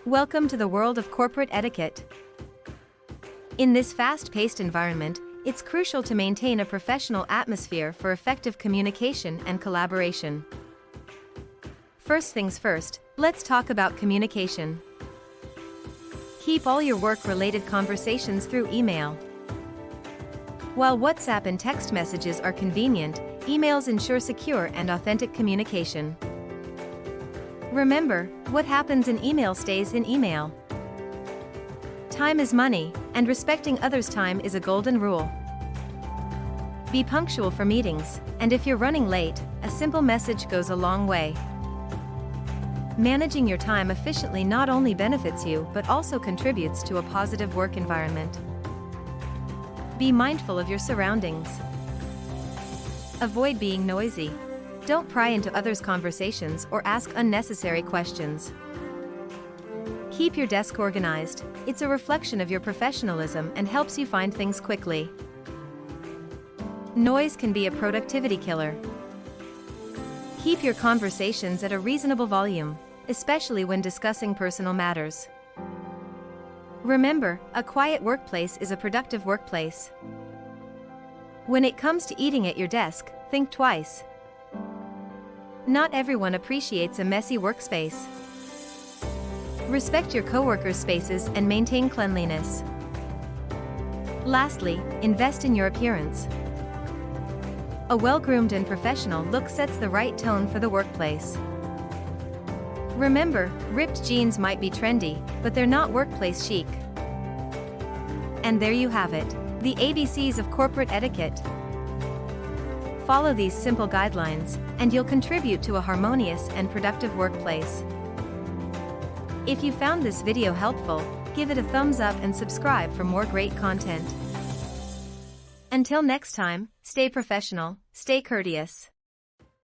Welcome to the world of corporate etiquette. In this fast-paced environment, it's crucial to maintain a professional atmosphere for effective communication and collaboration. First things first, let's talk about communication. Keep all your work-related conversations through email. While WhatsApp and text messages are convenient, emails ensure secure and authentic communication. Remember, what happens in email stays in email. Time is money, and respecting others' time is a golden rule. Be punctual for meetings, and if you're running late, a simple message goes a long way. Managing your time efficiently not only benefits you but also contributes to a positive work environment. Be mindful of your surroundings. Avoid being noisy. Don't pry into others' conversations or ask unnecessary questions. Keep your desk organized. It's a reflection of your professionalism and helps you find things quickly. Noise can be a productivity killer. Keep your conversations at a reasonable volume, especially when discussing personal matters. Remember, a quiet workplace is a productive workplace. When it comes to eating at your desk, think twice. Not everyone appreciates a messy workspace. Respect your coworkers' spaces and maintain cleanliness. Lastly, invest in your appearance. A well-groomed and professional look sets the right tone for the workplace. Remember, ripped jeans might be trendy, but they're not workplace chic. And there you have it, the ABCs of corporate etiquette. Follow these simple guidelines, and you'll contribute to a harmonious and productive workplace. If you found this video helpful, give it a thumbs up and subscribe for more great content. Until next time, stay professional, stay courteous.